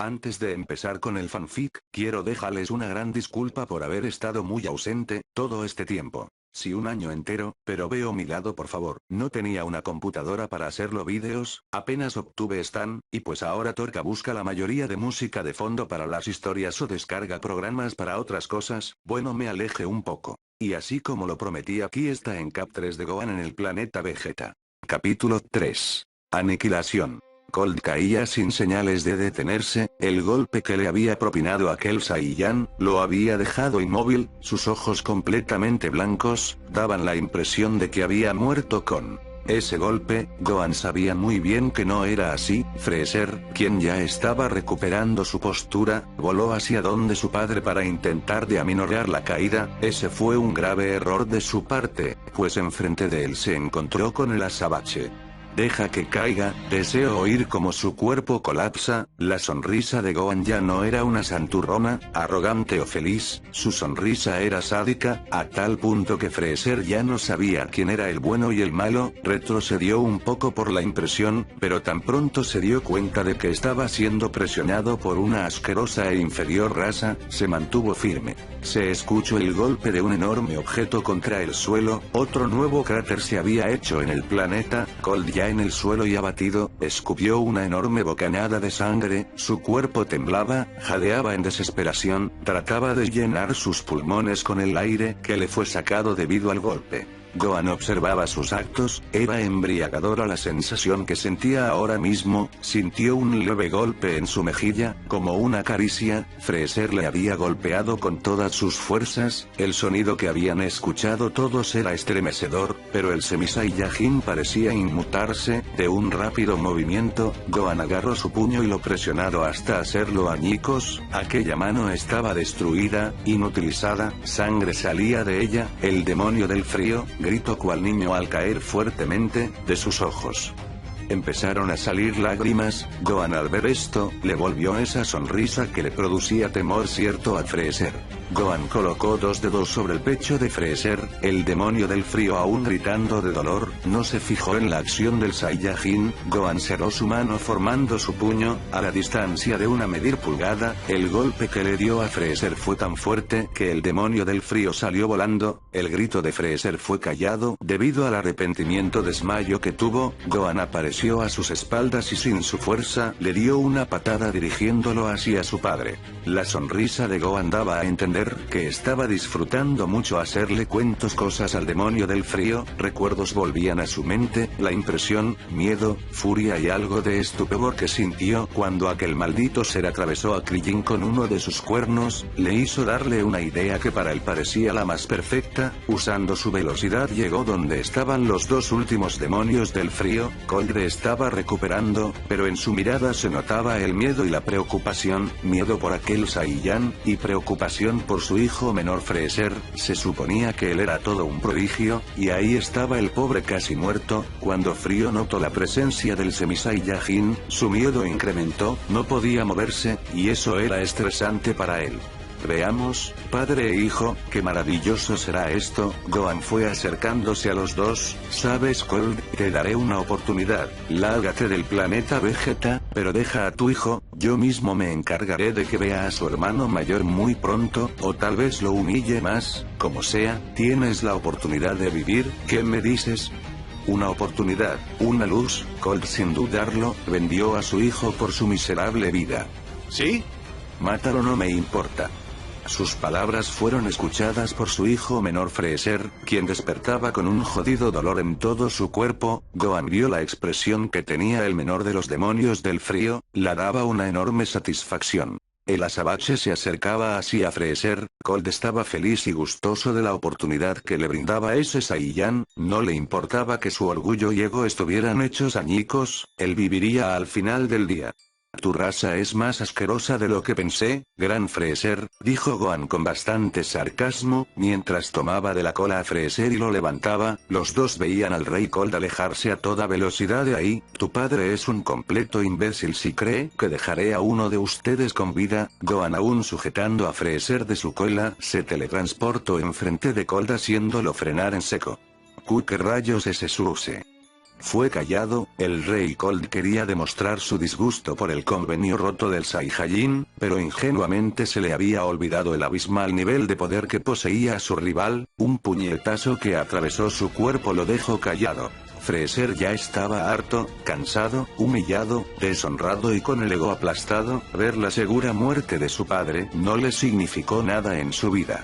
Antes de empezar con el fanfic, quiero dejarles una gran disculpa por haber estado muy ausente todo este tiempo. Sí, un año entero, pero veo mi lado, por favor. No tenía una computadora para hacerlo vídeos, apenas obtuve Stan, y pues ahora toca busca la mayoría de música de fondo para las historias o descarga programas para otras cosas. Bueno, me aleje un poco. Y así como lo prometí, aquí está en Cap 3 de Gohan en el planeta Vegeta. Capítulo 3. Aniquilación. Cold caía sin señales de detenerse, el golpe que le había propinado aquel Saiyan, lo había dejado inmóvil, sus ojos completamente blancos, daban la impresión de que había muerto con ese golpe. Gohan sabía muy bien que no era así. Freezer, quien ya estaba recuperando su postura, voló hacia donde su padre para intentar de aminorar la caída. Ese fue un grave error de su parte, pues enfrente de él se encontró con el azabache. Deja que caiga, deseo oír cómo su cuerpo colapsa. La sonrisa de Gohan ya no era una santurrona, arrogante o feliz, su sonrisa era sádica, a tal punto que Freezer ya no sabía quién era el bueno y el malo. Retrocedió un poco por la impresión, pero tan pronto se dio cuenta de que estaba siendo presionado por una asquerosa e inferior raza, se mantuvo firme. Se escuchó el golpe de un enorme objeto contra el suelo, otro nuevo cráter se había hecho en el planeta. Cold, ya en el suelo y abatido, escupió una enorme bocanada de sangre, su cuerpo temblaba, jadeaba en desesperación, trataba de llenar sus pulmones con el aire que le fue sacado debido al golpe. Gohan observaba sus actos, era embriagadora la sensación que sentía ahora mismo. Sintió un leve golpe en su mejilla, como una caricia. Freezer le había golpeado con todas sus fuerzas, el sonido que habían escuchado todos era estremecedor, pero el Semi-Saiyajin parecía inmutarse. De un rápido movimiento, Gohan agarró su puño y lo presionado hasta hacerlo añicos. Aquella mano estaba destruida, inutilizada, sangre salía de ella. El demonio del frío, gritó cual niño al caer fuertemente de sus ojos. Empezaron a salir lágrimas. Gohan, al ver esto, le volvió esa sonrisa que le producía temor cierto a Freezer. Gohan colocó dos dedos sobre el pecho de Freezer, el demonio del frío aún gritando de dolor, no se fijó en la acción del Saiyajin. Gohan cerró su mano formando su puño, a la distancia de una medir pulgada. El golpe que le dio a Freezer fue tan fuerte que el demonio del frío salió volando. El grito de Freezer fue callado debido al arrepentimiento desmayo que tuvo. Gohan apareció a sus espaldas y sin su fuerza, le dio una patada dirigiéndolo hacia su padre. La sonrisa de Gohan daba a entender que estaba disfrutando mucho hacerle cuentos cosas al demonio del frío. Recuerdos volvían a su mente, la impresión, miedo, furia y algo de estupor que sintió cuando aquel maldito ser atravesó a Krillin con uno de sus cuernos, le hizo darle una idea que para él parecía la más perfecta. Usando su velocidad llegó donde estaban los dos últimos demonios del frío. Cold estaba recuperando, pero en su mirada se notaba el miedo y la preocupación, miedo por aquel Saiyan, y preocupación por su hijo menor Freezer. Se suponía que él era todo un prodigio, y ahí estaba el pobre casi muerto. Cuando Frío notó la presencia del Semi-Saiyajin, su miedo incrementó, no podía moverse, y eso era estresante para él. Veamos, padre e hijo, qué maravilloso será esto. Gohan fue acercándose a los dos. Sabes, Cold, te daré una oportunidad. Lárgate del planeta Vegeta, pero deja a tu hijo. Yo mismo me encargaré de que vea a su hermano mayor muy pronto, o tal vez lo humille más. Como sea, tienes la oportunidad de vivir. ¿Qué me dices? Una oportunidad, una luz. Cold, sin dudarlo, vendió a su hijo por su miserable vida. ¿Sí? Mátalo, no me importa. Sus palabras fueron escuchadas por su hijo menor Freezer, quien despertaba con un jodido dolor en todo su cuerpo. Gohan vio la expresión que tenía el menor de los demonios del frío, la daba una enorme satisfacción. El azabache se acercaba hacia Freezer. Cold estaba feliz y gustoso de la oportunidad que le brindaba ese Saiyan, no le importaba que su orgullo y ego estuvieran hechos añicos, él viviría al final del día. Tu raza es más asquerosa de lo que pensé, gran Freezer, dijo Gohan con bastante sarcasmo, mientras tomaba de la cola a Freezer y lo levantaba. Los dos veían al rey Cold alejarse a toda velocidad de ahí. Tu padre es un completo imbécil si cree que dejaré a uno de ustedes con vida. Gohan, aún sujetando a Freezer de su cola, se teletransportó enfrente de Cold haciéndolo frenar en seco. ¿Qué rayos es eso? fue callado. El rey Cold quería demostrar su disgusto por el convenio roto del Saiyajin, pero ingenuamente se le había olvidado el abismal nivel de poder que poseía su rival. Un puñetazo que atravesó su cuerpo lo dejó callado. Freezer ya estaba harto, cansado, humillado, deshonrado y con el ego aplastado. Ver la segura muerte de su padre no le significó nada en su vida.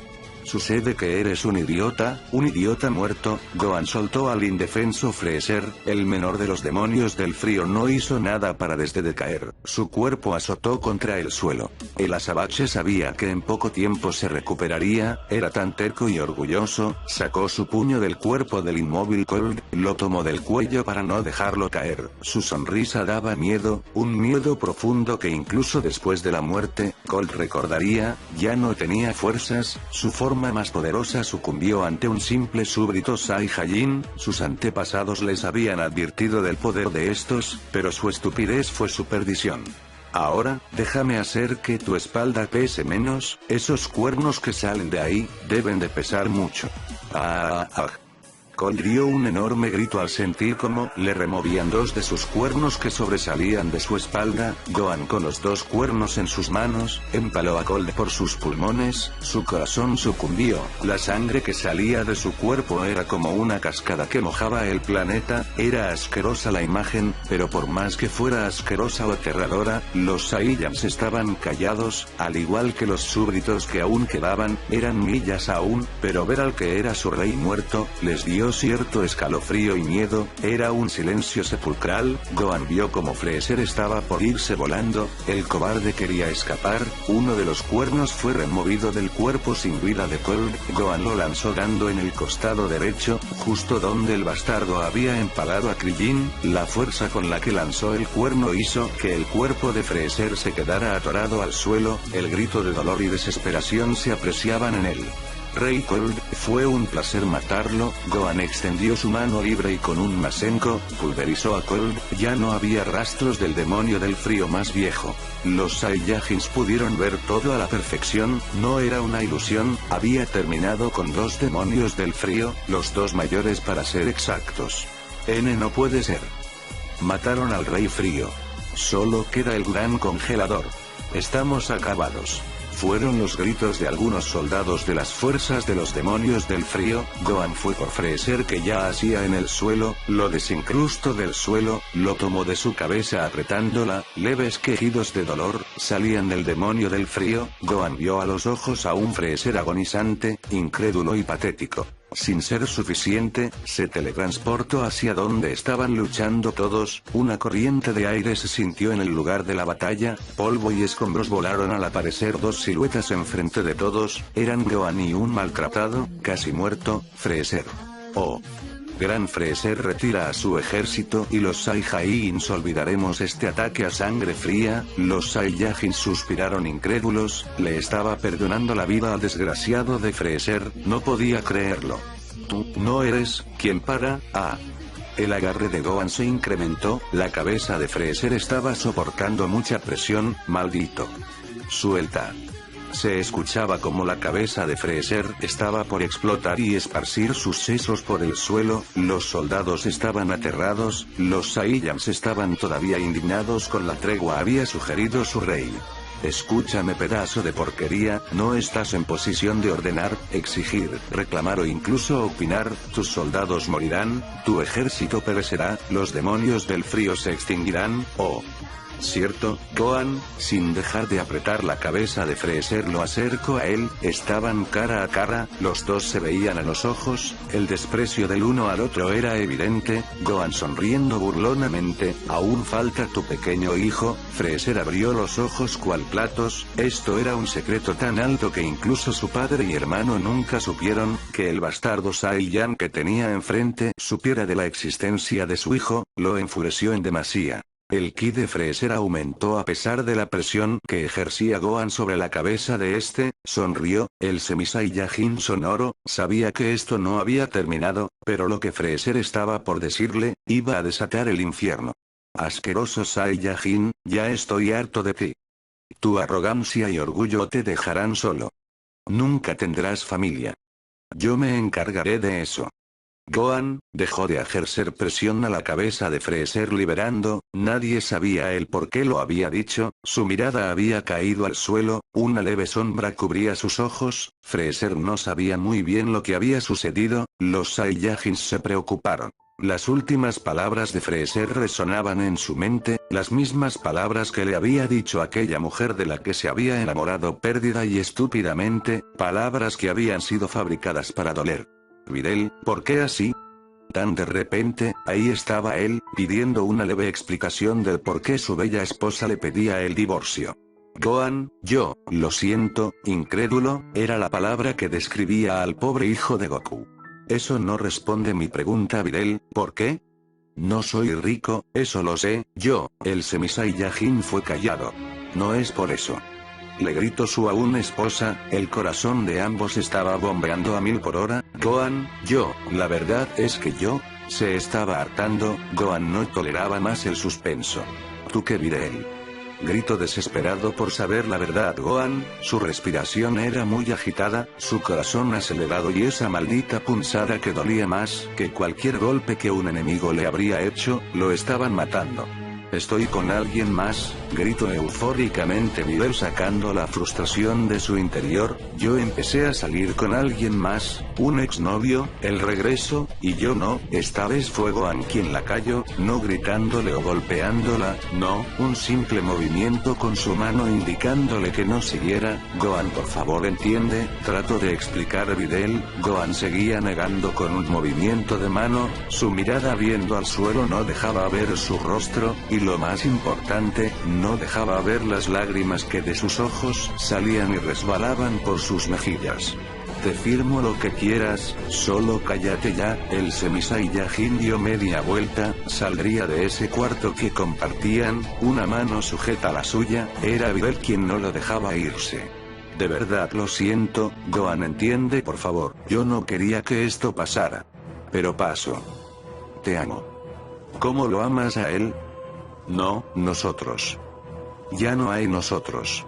Sucede que eres un idiota muerto. Gohan soltó al indefenso Freezer. El menor de los demonios del frío no hizo nada para desde de caer. Su cuerpo azotó contra el suelo. El azabache sabía que en poco tiempo se recuperaría, era tan terco y orgulloso. Sacó su puño del cuerpo del inmóvil Cold, lo tomó del cuello para no dejarlo caer. Su sonrisa daba miedo, un miedo profundo que incluso después de la muerte, Cold recordaría. Ya no tenía fuerzas, su forma más poderosa sucumbió ante un simple súbdito Saiyajin. Sus antepasados les habían advertido del poder de estos, pero su estupidez fue su perdición. Ahora, déjame hacer que tu espalda pese menos. Esos cuernos que salen de ahí, deben de pesar mucho. Cold dio un enorme grito al sentir cómo le removían dos de sus cuernos que sobresalían de su espalda. Gohan, con los dos cuernos en sus manos, empaló a Cold por sus pulmones. Su corazón sucumbió. La sangre que salía de su cuerpo era como una cascada que mojaba el planeta. Era asquerosa la imagen, pero por más que fuera asquerosa o aterradora, los Saiyans estaban callados, al igual que los súbditos que aún quedaban. Eran millas aún, pero ver al que era su rey muerto, les dio cierto escalofrío y miedo. Era un silencio sepulcral. Gohan vio como Freezer estaba por irse volando. El cobarde quería escapar. Uno de los cuernos fue removido del cuerpo sin vida de Cold. Gohan lo lanzó dando en el costado derecho, justo donde el bastardo había empalado a Krillin. La fuerza con la que lanzó el cuerno hizo que el cuerpo de Freezer se quedara atorado al suelo. El grito de dolor y desesperación se apreciaban en él. Rey Cold, fue un placer matarlo. Gohan extendió su mano libre y con un Masenko, pulverizó a Cold. Ya no había rastros del demonio del frío más viejo. Los Saiyajins pudieron ver todo a la perfección, no era una ilusión. Había terminado con dos demonios del frío, los dos mayores para ser exactos. No puede ser. Mataron al Rey Frío. Solo queda el Gran Congelador. Estamos acabados. Fueron los gritos de algunos soldados de las fuerzas de los demonios del frío. Gohan fue por Freezer que ya hacía en el suelo, lo desincrustó del suelo, lo tomó de su cabeza apretándola. Leves quejidos de dolor salían del demonio del frío. Gohan vio a los ojos a un Freezer agonizante, incrédulo y patético. Sin ser suficiente, se teletransportó hacia donde estaban luchando todos. Una corriente de aire se sintió en el lugar de la batalla. Polvo y escombros volaron al aparecer dos siluetas enfrente de todos. Eran Gohan y un maltratado, casi muerto, Freezer. Oh. Gran Freezer retira a su ejército y los Saiyajins olvidaremos este ataque a sangre fría. Los Saiyajins suspiraron incrédulos. Le estaba perdonando la vida al desgraciado de Freezer. No podía creerlo. Tú no eres quien para. El agarre de Gohan se incrementó. La cabeza de Freezer estaba soportando mucha presión. Maldito. Suelta. Se escuchaba como la cabeza de Freezer estaba por explotar y esparcir sus sesos por el suelo. Los soldados estaban aterrados, los Saiyans estaban todavía indignados con la tregua había sugerido su rey. Escúchame, pedazo de porquería, no estás en posición de ordenar, exigir, reclamar o incluso opinar. Tus soldados morirán, tu ejército perecerá, los demonios del frío se extinguirán. ¿Cierto, Gohan? Sin dejar de apretar la cabeza de Freezer lo acercó a él. Estaban cara a cara, los dos se veían a los ojos. El desprecio del uno al otro era evidente. Gohan sonriendo burlonamente. ¿Aún falta tu pequeño hijo? Freezer abrió los ojos cual platos. Esto era un secreto tan alto que incluso su padre y hermano nunca supieron. Que el bastardo Saiyan que tenía enfrente supiera de la existencia de su hijo, lo enfureció en demasía. El ki de Freezer aumentó a pesar de la presión que ejercía Gohan sobre la cabeza de este. Sonrió. El Semi-Saiyajin sonoro sabía que esto no había terminado, pero lo que Freezer estaba por decirle, iba a desatar el infierno. Asqueroso Saiyajin, ya estoy harto de ti. Tu arrogancia y orgullo te dejarán solo. Nunca tendrás familia. Yo me encargaré de eso. Gohan dejó de ejercer presión a la cabeza de Freezer liberando, nadie sabía el por qué lo había dicho, su mirada había caído al suelo, una leve sombra cubría sus ojos, Freezer no sabía muy bien lo que había sucedido, los Saiyajins se preocuparon. Las últimas palabras de Freezer resonaban en su mente, las mismas palabras que le había dicho aquella mujer de la que se había enamorado perdida y estúpidamente, palabras que habían sido fabricadas para doler. Videl, ¿por qué así? Tan de repente, ahí estaba él, pidiendo una leve explicación del por qué su bella esposa le pedía el divorcio. Gohan, yo, lo siento, incrédulo, era la palabra que describía al pobre hijo de Goku. Eso no responde mi pregunta, Videl, ¿por qué? No soy rico, eso lo sé, yo, el Semi-Saiyajin fue callado. No es por eso. Le gritó su aún esposa, el corazón de ambos estaba bombeando a 1000 por hora, Gohan, yo, la verdad es que yo, se estaba hartando, Gohan no toleraba más el suspenso. ¿Tú qué, Videl? Gritó desesperado por saber la verdad Gohan, su respiración era muy agitada, su corazón acelerado y esa maldita punzada que dolía más que cualquier golpe que un enemigo le habría hecho, lo estaban matando. Estoy con alguien más, gritó eufóricamente Videl sacando la frustración de su interior, yo empecé a salir con alguien más, un exnovio, el regreso, y yo no, esta vez fue Gohan quien la cayó, no gritándole o golpeándola, no, un simple movimiento con su mano indicándole que no siguiera, Gohan por favor entiende, trato de explicar Videl, Gohan seguía negando con un movimiento de mano, su mirada viendo al suelo no dejaba ver su rostro, y lo más importante, no dejaba ver las lágrimas que de sus ojos salían y resbalaban por sus mejillas. Te firmo lo que quieras, solo cállate ya, el Semi-Saiyajin dio media vuelta, saldría de ese cuarto que compartían, una mano sujeta a la suya, era Videl quien no lo dejaba irse. De verdad lo siento, Gohan entiende por favor, yo no quería que esto pasara. Pero pasó. Te amo. ¿Cómo lo amas a él? No, nosotros. Ya no hay nosotros.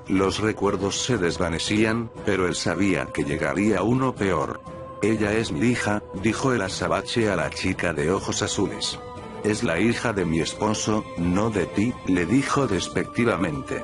Los recuerdos se desvanecían, pero él sabía que llegaría uno peor. Ella es mi hija, dijo el azabache a la chica de ojos azules. Es la hija de mi esposo, no de ti, le dijo despectivamente.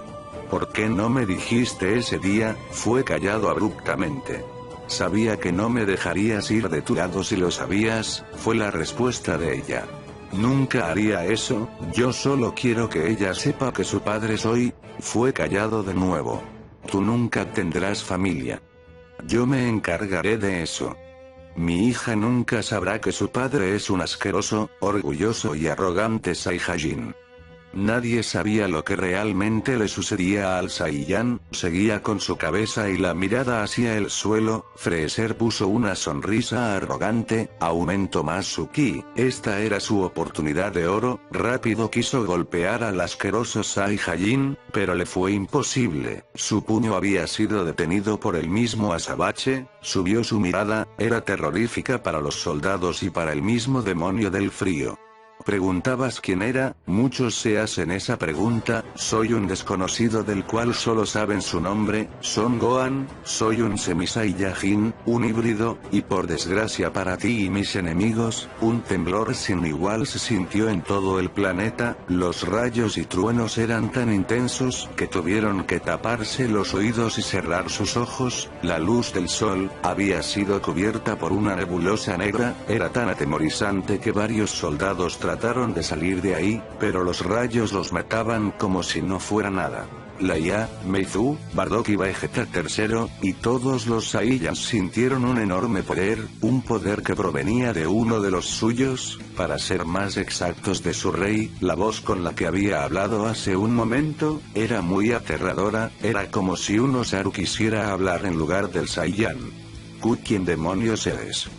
¿Por qué no me dijiste ese día? Fue callado abruptamente. Sabía que no me dejarías ir de tu lado si lo sabías, fue la respuesta de ella. Nunca haría eso, yo solo quiero que ella sepa que su padre soy, fue callado de nuevo. Tú nunca tendrás familia. Yo me encargaré de eso. Mi hija nunca sabrá que su padre es un asqueroso, orgulloso y arrogante Saiyajin. Nadie sabía lo que realmente le sucedía al Saiyan, seguía con su cabeza y la mirada hacia el suelo, Freezer puso una sonrisa arrogante, aumentó más su ki, esta era su oportunidad de oro, rápido quiso golpear al asqueroso Saiyajin, pero le fue imposible, su puño había sido detenido por el mismo azabache, subió su mirada, era terrorífica para los soldados y para el mismo demonio del frío. Preguntabas quién era, muchos se hacen esa pregunta, soy un desconocido del cual solo saben su nombre, Son Gohan, soy un Semi-Saiyajin, un híbrido, y por desgracia para ti y mis enemigos, un temblor sin igual se sintió en todo el planeta, los rayos y truenos eran tan intensos que tuvieron que taparse los oídos y cerrar sus ojos, la luz del sol, había sido cubierta por una nebulosa negra, era tan atemorizante que varios soldados trataron de salir de ahí, pero los rayos los mataban como si no fuera nada. Laia, Meizu, Bardock y Vegeta III, y todos los Saiyans sintieron un enorme poder, un poder que provenía de uno de los suyos, para ser más exactos de su rey, la voz con la que había hablado hace un momento, era muy aterradora, era como si un Osaru quisiera hablar en lugar del Saiyan. ¿Quién demonios eres?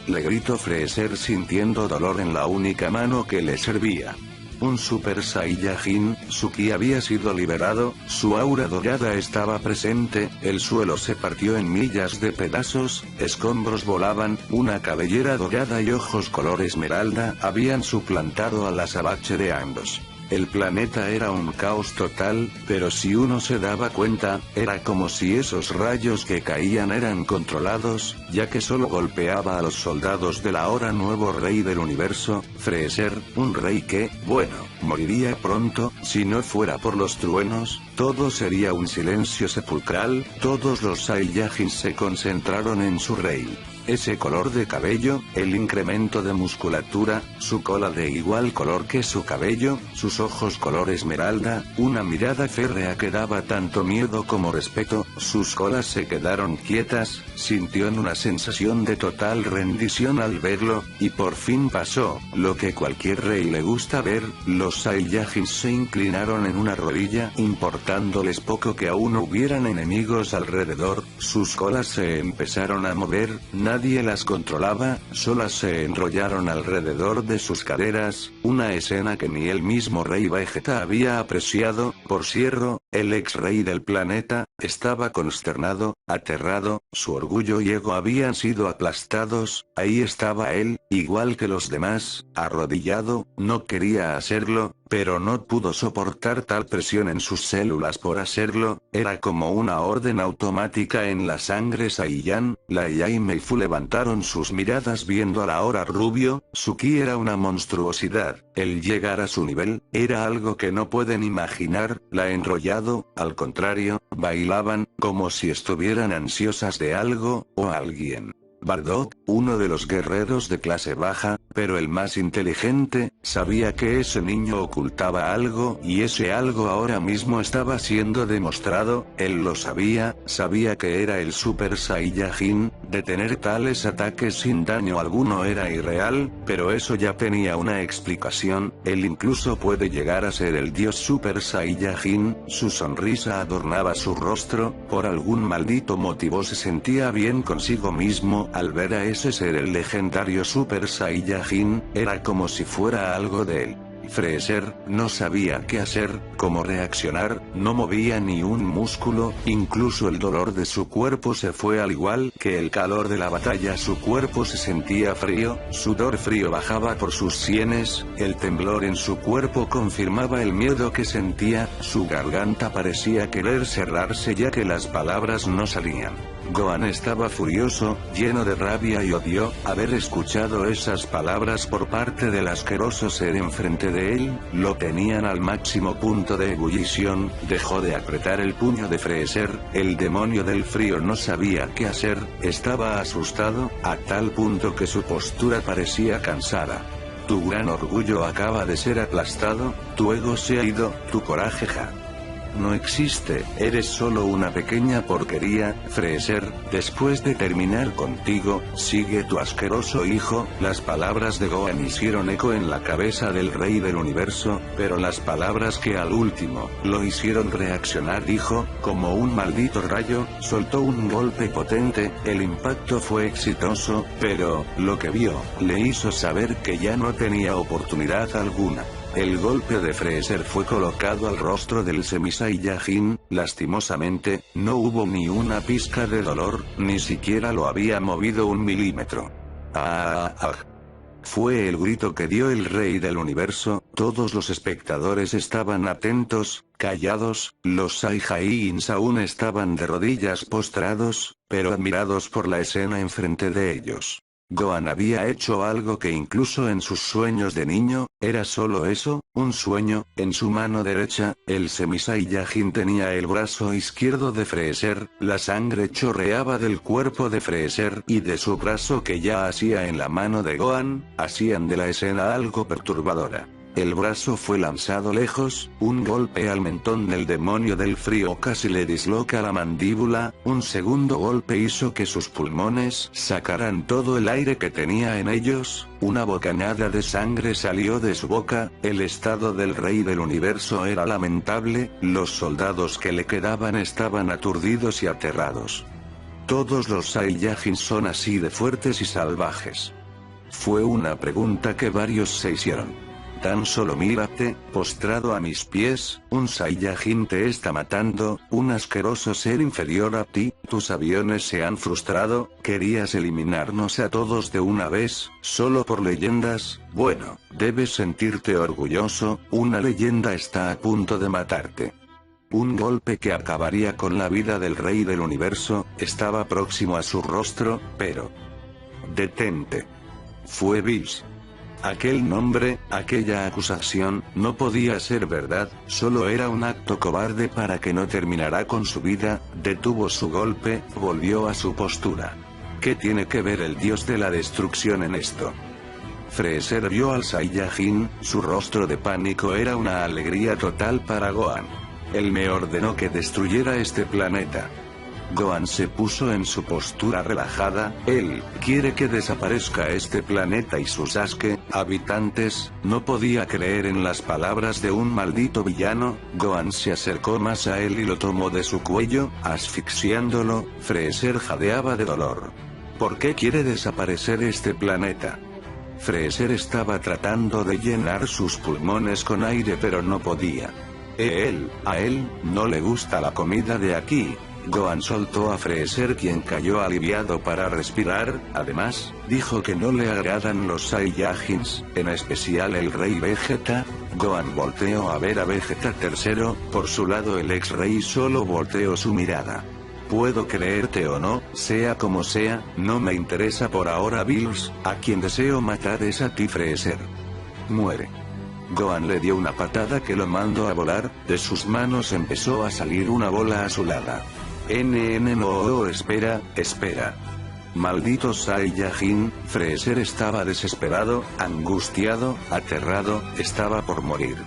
Le gritó Freezer sintiendo dolor en la única mano que le servía. Un Super Saiyajin, su ki había sido liberado, su aura dorada estaba presente, el suelo se partió en millas de pedazos, escombros volaban, una cabellera dorada y ojos color esmeralda habían suplantado al azabache de ambos. El planeta era un caos total, pero si uno se daba cuenta, era como si esos rayos que caían eran controlados, ya que solo golpeaba a los soldados del ahora nuevo rey del universo, Freezer, un rey que, bueno, moriría pronto, si no fuera por los truenos, todo sería un silencio sepulcral. Todos los Saiyajins se concentraron en su rey. Ese color de cabello, el incremento de musculatura, su cola de igual color que su cabello, sus ojos color esmeralda, una mirada férrea que daba tanto miedo como respeto, sus colas se quedaron quietas, sintió en una sensación de total rendición al verlo, y por fin pasó, lo que cualquier rey le gusta ver, los Saiyajins se inclinaron en una rodilla, importándoles poco que aún hubieran enemigos alrededor, sus colas se empezaron a mover, nadie las controlaba, solas se enrollaron alrededor de sus caderas, una escena que ni el mismo rey Vegeta había apreciado. Por cierto, el ex rey del planeta, estaba consternado, aterrado, su orgullo y ego habían sido aplastados, ahí estaba él, igual que los demás, arrodillado, no quería hacerlo, pero no pudo soportar tal presión en sus células por hacerlo, era como una orden automática en la sangre Saiyan. Laia y Meifu levantaron sus miradas viendo al ahora rubio, su ki era una monstruosidad, el llegar a su nivel, era algo que no pueden imaginar, la enrollado, al contrario, bailaban, como si estuvieran ansiosas de algo, o alguien. Bardock, uno de los guerreros de clase baja, pero el más inteligente, sabía que ese niño ocultaba algo y ese algo ahora mismo estaba siendo demostrado, él lo sabía que era el Super Saiyajin, detener tales ataques sin daño alguno era irreal, pero eso ya tenía una explicación, él incluso puede llegar a ser el dios Super Saiyajin, su sonrisa adornaba su rostro, por algún maldito motivo se sentía bien consigo mismo, al ver a ese ser el legendario Super Saiyajin, era como si fuera algo de él. Freezer no sabía qué hacer, cómo reaccionar, no movía ni un músculo, incluso el dolor de su cuerpo se fue al igual que el calor de la batalla, su cuerpo se sentía frío, sudor frío bajaba por sus sienes, el temblor en su cuerpo confirmaba el miedo que sentía, su garganta parecía querer cerrarse ya que las palabras no salían. Gohan estaba furioso, lleno de rabia y odio, haber escuchado esas palabras por parte del asqueroso ser enfrente de él, lo tenían al máximo punto de ebullición, dejó de apretar el puño de Freezer, el demonio del frío no sabía qué hacer, estaba asustado, a tal punto que su postura parecía cansada. Tu gran orgullo acaba de ser aplastado, tu ego se ha ido, tu coraje no existe, eres solo una pequeña porquería, Freezer, después de terminar contigo, sigue tu asqueroso hijo. Las palabras de Gohan hicieron eco en la cabeza del rey del universo, pero las palabras que al último, lo hicieron reaccionar dijo, como un maldito rayo, soltó un golpe potente, el impacto fue exitoso, pero, lo que vio, le hizo saber que ya no tenía oportunidad alguna. El golpe de Freezer fue colocado al rostro del Semi-Saiyajin, lastimosamente, no hubo ni una pizca de dolor, ni siquiera lo había movido un milímetro. Fue el grito que dio el rey del universo, todos los espectadores estaban atentos, callados, los Saiyajins aún estaban de rodillas postrados, pero admirados por la escena enfrente de ellos. Gohan había hecho algo que incluso en sus sueños de niño, era solo eso, un sueño. En su mano derecha, el Semi-Saiyajin tenía el brazo izquierdo de Freezer, la sangre chorreaba del cuerpo de Freezer y de su brazo que ya hacía en la mano de Gohan, hacían de la escena algo perturbadora. El brazo fue lanzado lejos, un golpe al mentón del demonio del frío casi le disloca la mandíbula, un segundo golpe hizo que sus pulmones sacaran todo el aire que tenía en ellos, una bocanada de sangre salió de su boca, el estado del rey del universo era lamentable, los soldados que le quedaban estaban aturdidos y aterrados. Todos los Saiyajins son así de fuertes y salvajes. Fue una pregunta que varios se hicieron. Tan solo mírate, postrado a mis pies, un Saiyajin te está matando, un asqueroso ser inferior a ti, tus aviones se han frustrado, querías eliminarnos a todos de una vez, solo por leyendas, bueno, debes sentirte orgulloso, una leyenda está a punto de matarte. Un golpe que acabaría con la vida del rey del universo, estaba próximo a su rostro, pero... Detente. Fue Bills. Aquel nombre, aquella acusación, no podía ser verdad, solo era un acto cobarde para que no terminara con su vida, detuvo su golpe, volvió a su postura. ¿Qué tiene que ver el dios de la destrucción en esto? Freezer vio al Saiyajin, su rostro de pánico era una alegría total para Gohan. Él me ordenó que destruyera este planeta. Gohan se puso en su postura relajada, él quiere que desaparezca este planeta y sus habitantes, no podía creer en las palabras de un maldito villano, Gohan se acercó más a él y lo tomó de su cuello, asfixiándolo, Freezer jadeaba de dolor. ¿Por qué quiere desaparecer este planeta? Freezer estaba tratando de llenar sus pulmones con aire pero no podía. A él, no le gusta la comida de aquí. Gohan soltó a Freezer quien cayó aliviado para respirar, además, dijo que no le agradan los Saiyajins, en especial el Rey Vegeta. Gohan volteó a ver a Vegeta III, por su lado el ex-rey solo volteó su mirada. Puedo creerte o no, sea como sea, no me interesa por ahora Bills, a quien deseo matar es a ti Freezer. Muere. Gohan le dio una patada que lo mandó a volar, de sus manos empezó a salir una bola azulada. No, espera. Maldito Saiyajin, Freezer estaba desesperado, angustiado, aterrado, estaba por morir.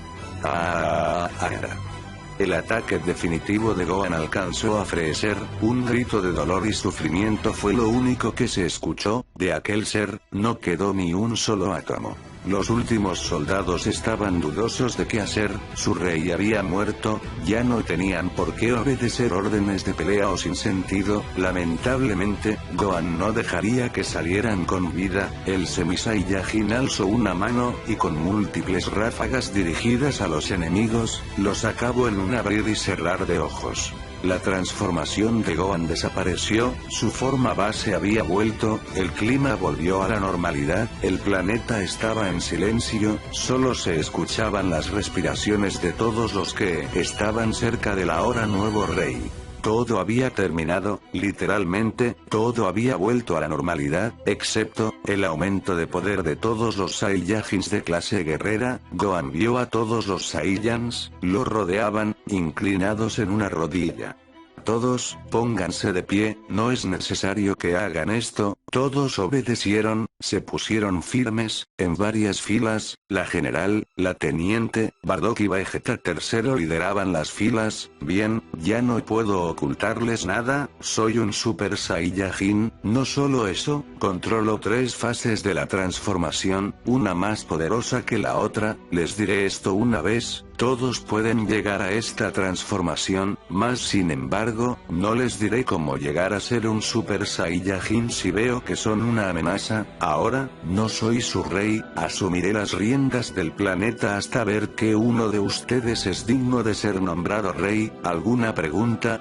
El ataque definitivo de Gohan alcanzó a Freezer, un grito de dolor y sufrimiento fue lo único que se escuchó, de aquel ser, no quedó ni un solo átomo. Los últimos soldados estaban dudosos de qué hacer, su rey había muerto, ya no tenían por qué obedecer órdenes de pelea o sin sentido, lamentablemente, Gohan no dejaría que salieran con vida, el Semi-Saiyajin alzó una mano, y con múltiples ráfagas dirigidas a los enemigos, los acabó en un abrir y cerrar de ojos. La transformación de Gohan desapareció, su forma base había vuelto, el clima volvió a la normalidad, el planeta estaba en silencio, solo se escuchaban las respiraciones de todos los que estaban cerca del ahora nuevo rey. Todo había terminado, literalmente, todo había vuelto a la normalidad, excepto, el aumento de poder de todos los Saiyajins de clase guerrera. Gohan vio a todos los Saiyans, lo rodeaban, inclinados en una rodilla. Todos, pónganse de pie, no es necesario que hagan esto, todos obedecieron, se pusieron firmes, en varias filas, la general, la teniente, Bardock y Vegeta III lideraban las filas. Bien, ya no puedo ocultarles nada, soy un Super Saiyajin, no solo eso, controlo 3 fases de la transformación, una más poderosa que la otra, les diré esto una vez. Todos pueden llegar a esta transformación, mas sin embargo, no les diré cómo llegar a ser un Super Saiyajin si veo que son una amenaza. Ahora, no soy su rey, asumiré las riendas del planeta hasta ver que uno de ustedes es digno de ser nombrado rey. ¿Alguna pregunta?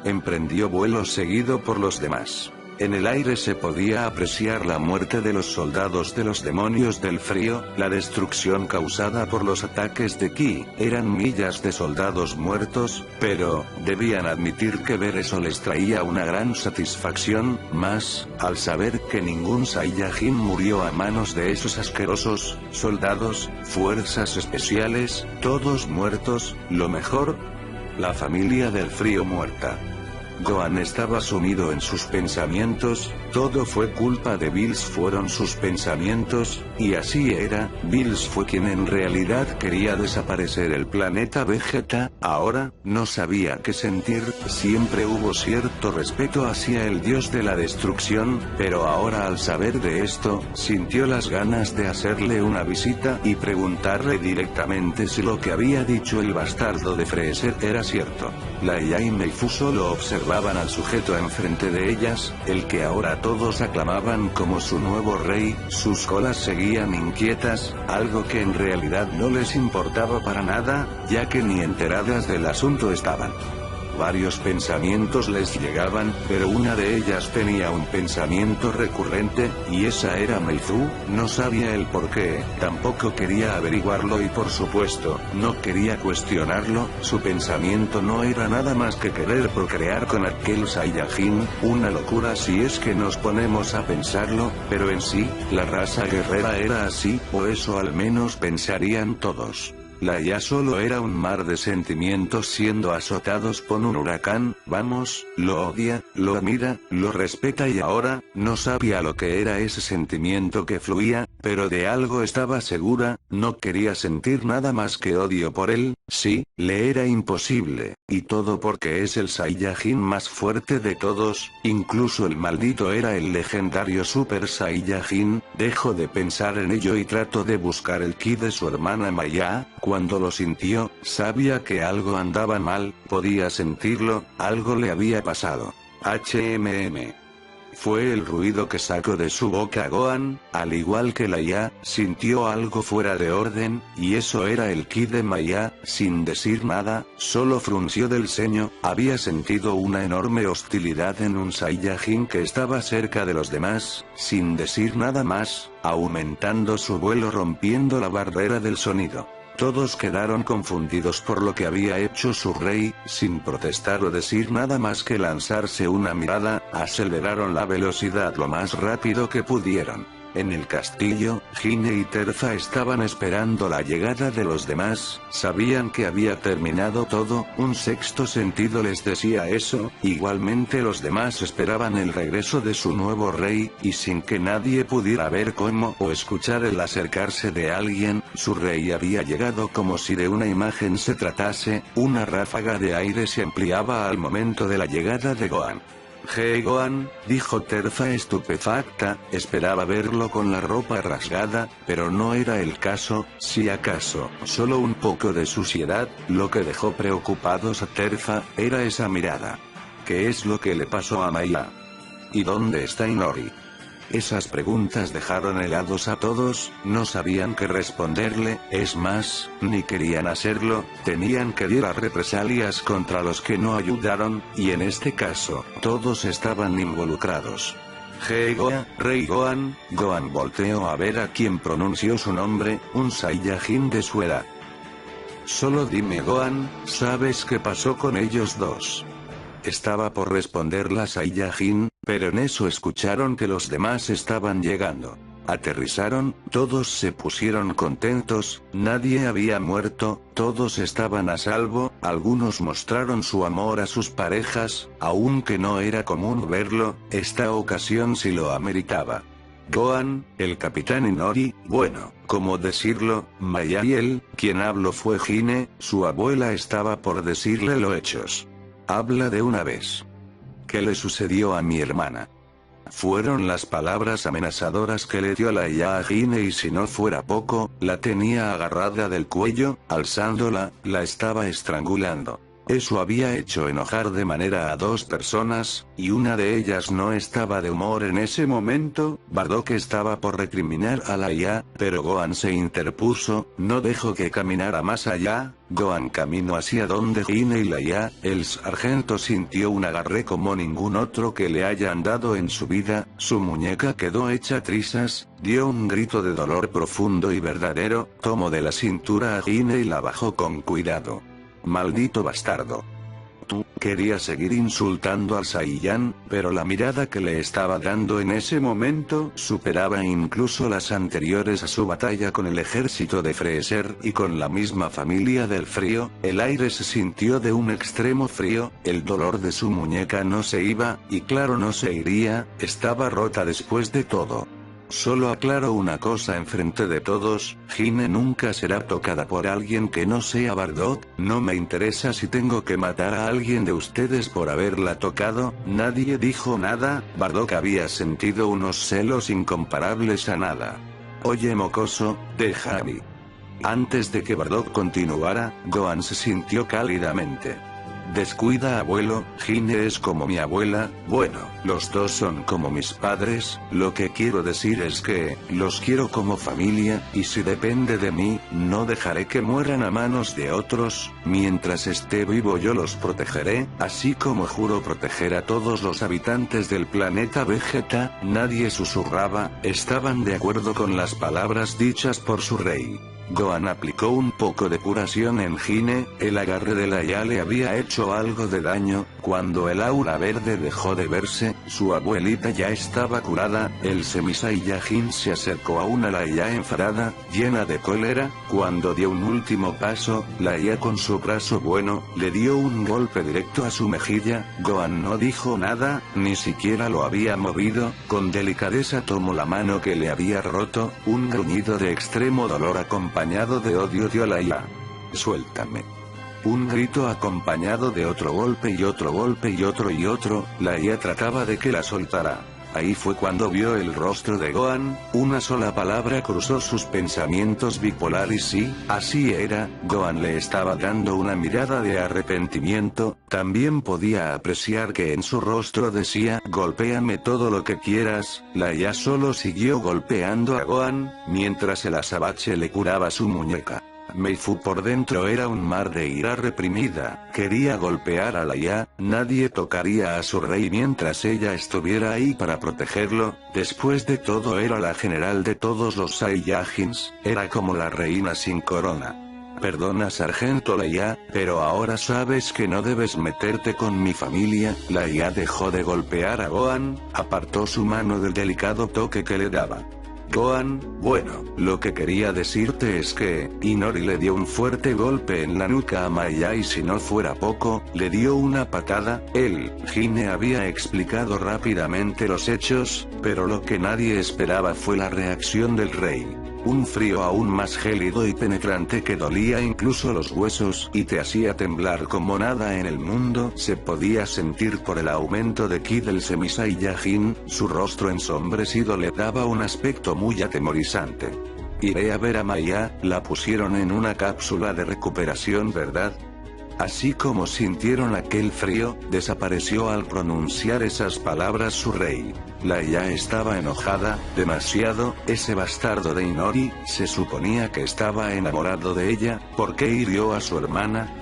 Emprendió vuelo seguido por los demás. En el aire se podía apreciar la muerte de los soldados de los demonios del frío, la destrucción causada por los ataques de Ki, eran millas de soldados muertos, pero, debían admitir que ver eso les traía una gran satisfacción, más, al saber que ningún Saiyajin murió a manos de esos asquerosos soldados, fuerzas especiales, todos muertos, lo mejor, la familia del frío muerta. Gohan estaba sumido en sus pensamientos, todo fue culpa de Bills, fueron sus pensamientos, y así era, Bills fue quien en realidad quería desaparecer el planeta Vegeta. Ahora, no sabía qué sentir, siempre hubo cierto respeto hacia el dios de la destrucción, pero ahora al saber de esto, sintió las ganas de hacerle una visita y preguntarle directamente si lo que había dicho el bastardo de Freezer era cierto. Laia y Meifu solo observaban al sujeto enfrente de ellas, el que ahora todos aclamaban como su nuevo rey. Sus colas seguían inquietas, algo que en realidad no les importaba para nada, ya que ni enteradas del asunto estaban. Varios pensamientos les llegaban, pero una de ellas tenía un pensamiento recurrente, y esa era Meifu. No sabía el porqué, tampoco quería averiguarlo y por supuesto, no quería cuestionarlo. Su pensamiento no era nada más que querer procrear con aquel Saiyajin, una locura si es que nos ponemos a pensarlo, pero en sí, la raza guerrera era así, o eso al menos pensarían todos. Laia solo era un mar de sentimientos siendo azotados por un huracán. Vamos, lo odia, lo admira, lo respeta y ahora, no sabía lo que era ese sentimiento que fluía, pero de algo estaba segura, no quería sentir nada más que odio por él. Sí, le era imposible, y todo porque es el Saiyajin más fuerte de todos, incluso el maldito era el legendario Super Saiyajin. Dejo de pensar en ello y trato de buscar el ki de su hermana Maya. Cuando lo sintió, sabía que algo andaba mal, podía sentirlo, algo le había pasado. Fue el ruido que sacó de su boca Gohan. Al igual que Laia, sintió algo fuera de orden, y eso era el ki de Maya. Sin decir nada, solo frunció del ceño. Había sentido una enorme hostilidad en un Saiyajin que estaba cerca de los demás, sin decir nada más, aumentando su vuelo rompiendo la barrera del sonido. Todos quedaron confundidos por lo que había hecho su rey. Sin protestar o decir nada más que lanzarse una mirada, aceleraron la velocidad lo más rápido que pudieron. En el castillo, Hine y Terza estaban esperando la llegada de los demás. Sabían que había terminado todo, un sexto sentido les decía eso. Igualmente los demás esperaban el regreso de su nuevo rey, y sin que nadie pudiera ver cómo o escuchar el acercarse de alguien, su rey había llegado como si de una imagen se tratase. Una ráfaga de aire se ampliaba al momento de la llegada de Gohan. Gohan, dijo Terza estupefacta, esperaba verlo con la ropa rasgada, pero no era el caso. Si acaso, solo un poco de suciedad. Lo que dejó preocupados a Terza, era esa mirada. ¿Qué es lo que le pasó a Maya? ¿Y dónde está Inori? Esas preguntas dejaron helados a todos, no sabían qué responderle, es más, ni querían hacerlo, tenían que ir a represalias contra los que no ayudaron, y en este caso, todos estaban involucrados. Gohan, Rey Gohan. Gohan volteó a ver a quien pronunció su nombre, un Saiyajin de su edad. Solo dime Gohan, ¿sabes qué pasó con ellos dos? Estaba por responder la Saiyajin, pero en eso escucharon que los demás estaban llegando. Aterrizaron, todos se pusieron contentos, nadie había muerto, todos estaban a salvo, algunos mostraron su amor a sus parejas, aunque no era común verlo, esta ocasión sí lo ameritaba. Gohan, el capitán Inori, bueno, ¿cómo decirlo? Maya y él, quien habló fue Hine, su abuela estaba por decirle los hechos. Habla de una vez. ¿Qué le sucedió a mi hermana? Fueron las palabras amenazadoras que le dio Laia a Hine y si no fuera poco, la tenía agarrada del cuello, alzándola, la estaba estrangulando. Eso había hecho enojar de manera a dos personas, y una de ellas no estaba de humor en ese momento. Bardock estaba por recriminar a Laia, pero Gohan se interpuso, no dejó que caminara más allá. Gohan caminó hacia donde Hine y Laia. El sargento sintió un agarre como ningún otro que le hayan dado en su vida, su muñeca quedó hecha trizas, dio un grito de dolor profundo y verdadero, tomó de la cintura a Hine y la bajó con cuidado. Maldito bastardo. Tú, quería seguir insultando al Saiyan, pero la mirada que le estaba dando en ese momento superaba incluso las anteriores a su batalla con el ejército de Freezer y con la misma familia del frío. El aire se sintió de un extremo frío, el dolor de su muñeca no se iba, y claro no se iría, estaba rota después de todo. Solo aclaro una cosa enfrente de todos, Hine nunca será tocada por alguien que no sea Bardock, no me interesa si tengo que matar a alguien de ustedes por haberla tocado. Nadie dijo nada, Bardock había sentido unos celos incomparables a nada. Oye mocoso, deja a mí. Antes de que Bardock continuara, Gohan se sintió cálidamente. Descuida abuelo, Hine es como mi abuela, bueno, los dos son como mis padres, lo que quiero decir es que, los quiero como familia, y si depende de mí, no dejaré que mueran a manos de otros, mientras esté vivo yo los protegeré, así como juro proteger a todos los habitantes del planeta Vegeta. Nadie susurraba, estaban de acuerdo con las palabras dichas por su rey. Gohan aplicó un poco de curación en Hine, el agarre de la IA le había hecho algo de daño, cuando el aura verde dejó de verse, su abuelita ya estaba curada, el Semi Saiyajin se acercó aún a la IA enfadada, llena de cólera, cuando dio un último paso, la IA con su brazo bueno, le dio un golpe directo a su mejilla, Gohan no dijo nada, ni siquiera lo había movido, con delicadeza tomó la mano que le había roto, un gruñido de extremo dolor acompañado de odio dio a la IA. Suéltame. Un grito acompañado de otro golpe y otro golpe y otro, la IA trataba de que la soltara. Ahí fue cuando vio el rostro de Gohan, una sola palabra cruzó sus pensamientos bipolar y sí, así era, Gohan le estaba dando una mirada de arrepentimiento, también podía apreciar que en su rostro decía, golpéame todo lo que quieras, la IA solo siguió golpeando a Gohan, mientras el azabache le curaba su muñeca. Meifu por dentro era un mar de ira reprimida, quería golpear a la IA, nadie tocaría a su rey mientras ella estuviera ahí para protegerlo, después de todo era la general de todos los Saiyajins, era como la reina sin corona. Perdona sargento Leia, pero ahora sabes que no debes meterte con mi familia. La IA dejó de golpear a Gohan, apartó su mano del delicado toque que le daba. Gohan, bueno, lo que quería decirte es que, Inori le dio un fuerte golpe en la nuca a Maya y si no fuera poco, le dio una patada. Hine había explicado rápidamente los hechos, pero lo que nadie esperaba fue la reacción del rey. Un frío aún más gélido y penetrante que dolía incluso los huesos y te hacía temblar como nada en el mundo se podía sentir por el aumento de ki del Semi Saiyajin, su rostro ensombrecido le daba un aspecto muy atemorizante. Iré a ver a Maya, la pusieron en una cápsula de recuperación, ¿verdad? Así como sintieron aquel frío, desapareció al pronunciar esas palabras su rey. La IA estaba enojada, demasiado, ese bastardo de Inori, se suponía que estaba enamorado de ella, ¿por qué hirió a su hermana?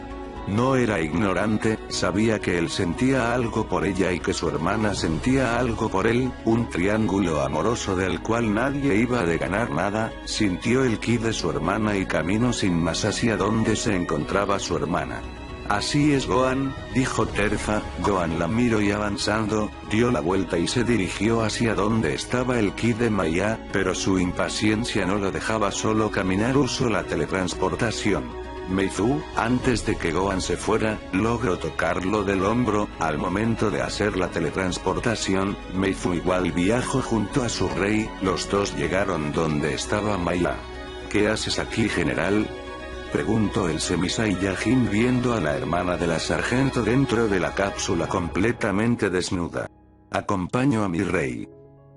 No era ignorante, sabía que él sentía algo por ella y que su hermana sentía algo por él, un triángulo amoroso del cual nadie iba de ganar nada, sintió el ki de su hermana y caminó sin más hacia donde se encontraba su hermana. Así es Gohan, dijo Terza. Gohan la miró y avanzando, dio la vuelta y se dirigió hacia donde estaba el ki de Maya, pero su impaciencia no lo dejaba solo caminar, usó la teletransportación. Meizu, antes de que Gohan se fuera, logró tocarlo del hombro, al momento de hacer la teletransportación, Meizu igual viajó junto a su rey, los dos llegaron donde estaba Maya. ¿Qué haces aquí, general?, preguntó el Semi Saiyajin viendo a la hermana de la sargento dentro de la cápsula completamente desnuda. Acompaño a mi rey.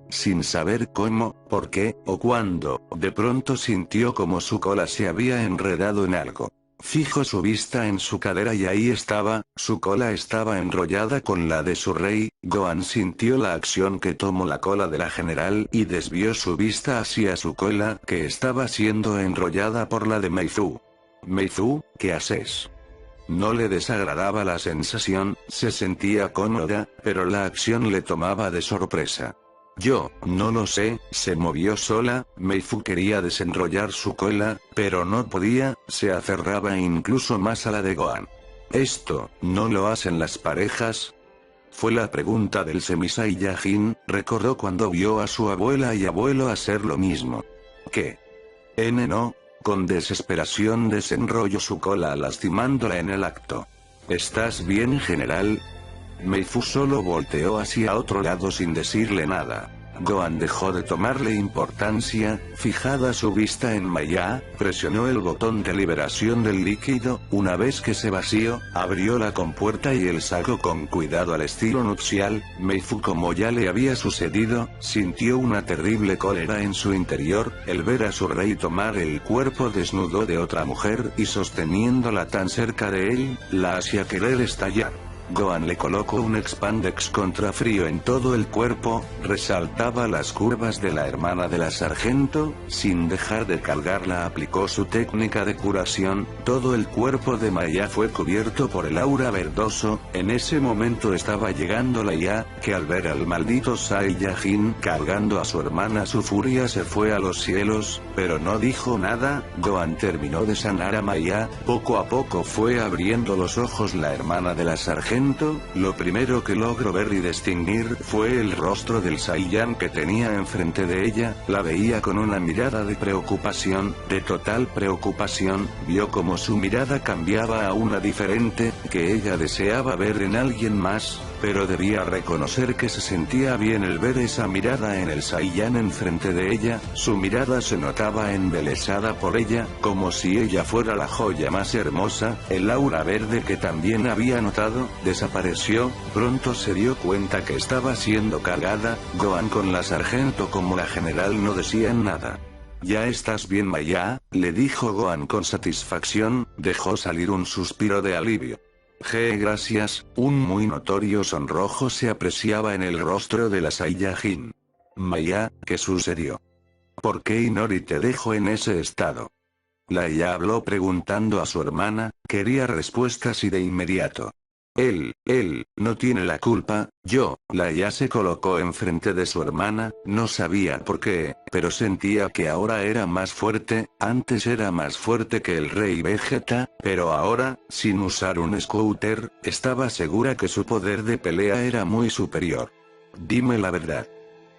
Sin saber cómo, por qué, o cuándo, de pronto sintió como su cola se había enredado en algo. Fijó su vista en su cadera y ahí estaba, su cola estaba enrollada con la de su rey. Gohan sintió la acción que tomó la cola de la general y desvió su vista hacia su cola que estaba siendo enrollada por la de Meizu. Meizu, ¿qué haces? No le desagradaba la sensación, se sentía cómoda, pero la acción le tomaba de sorpresa. Yo, no lo sé, se movió sola. Meizu quería desenrollar su cola, pero no podía, se aferraba incluso más a la de Gohan. ¿Esto, no lo hacen las parejas? Fue la pregunta del Semi Saiyajin, recordó cuando vio a su abuela y abuelo hacer lo mismo. ¿Qué? No. Con desesperación desenrolló su cola lastimándola en el acto. ¿Estás bien, general? Meizu solo volteó hacia otro lado sin decirle nada. Gohan dejó de tomarle importancia, fijada su vista en Maya, presionó el botón de liberación del líquido, una vez que se vació, abrió la compuerta y el sacó con cuidado al estilo nupcial. Meifu, como ya le había sucedido, sintió una terrible cólera en su interior, el ver a su rey tomar el cuerpo desnudo de otra mujer y sosteniéndola tan cerca de él, la hacía querer estallar. Gohan le colocó un expandex contra frío en todo el cuerpo, resaltaba las curvas de la hermana de la sargento, sin dejar de cargarla aplicó su técnica de curación, todo el cuerpo de Maya fue cubierto por el aura verdoso. En ese momento estaba llegando la IA, que al ver al maldito Saiyajin cargando a su hermana su furia se fue a los cielos, pero no dijo nada. Gohan terminó de sanar a Maya, poco a poco fue abriendo los ojos la hermana de la sargento. Lo primero que logró ver y distinguir fue el rostro del Saiyan que tenía enfrente de ella, la veía con una mirada de preocupación, de total preocupación, vio como su mirada cambiaba a una diferente, que ella deseaba ver en alguien más, pero debía reconocer que se sentía bien el ver esa mirada en el Saiyan enfrente de ella, su mirada se notaba embelesada por ella, como si ella fuera la joya más hermosa. El aura verde que también había notado, desapareció, pronto se dio cuenta que estaba siendo cargada. Gohan con la sargento como la general no decían nada. ¿Ya estás bien, Maya?, le dijo Gohan con satisfacción, dejó salir un suspiro de alivio. Gracias. Un muy notorio sonrojo se apreciaba en el rostro de la Saiyajin. Maya, ¿qué sucedió? ¿Por qué Inori te dejó en ese estado? La IA habló preguntando a su hermana, quería respuestas y de inmediato. Él no tiene la culpa. La IA se colocó enfrente de su hermana, no sabía por qué, pero sentía que ahora era más fuerte. Antes era más fuerte que el Rey Vegeta, pero ahora, sin usar un scooter, estaba segura que su poder de pelea era muy superior. Dime la verdad.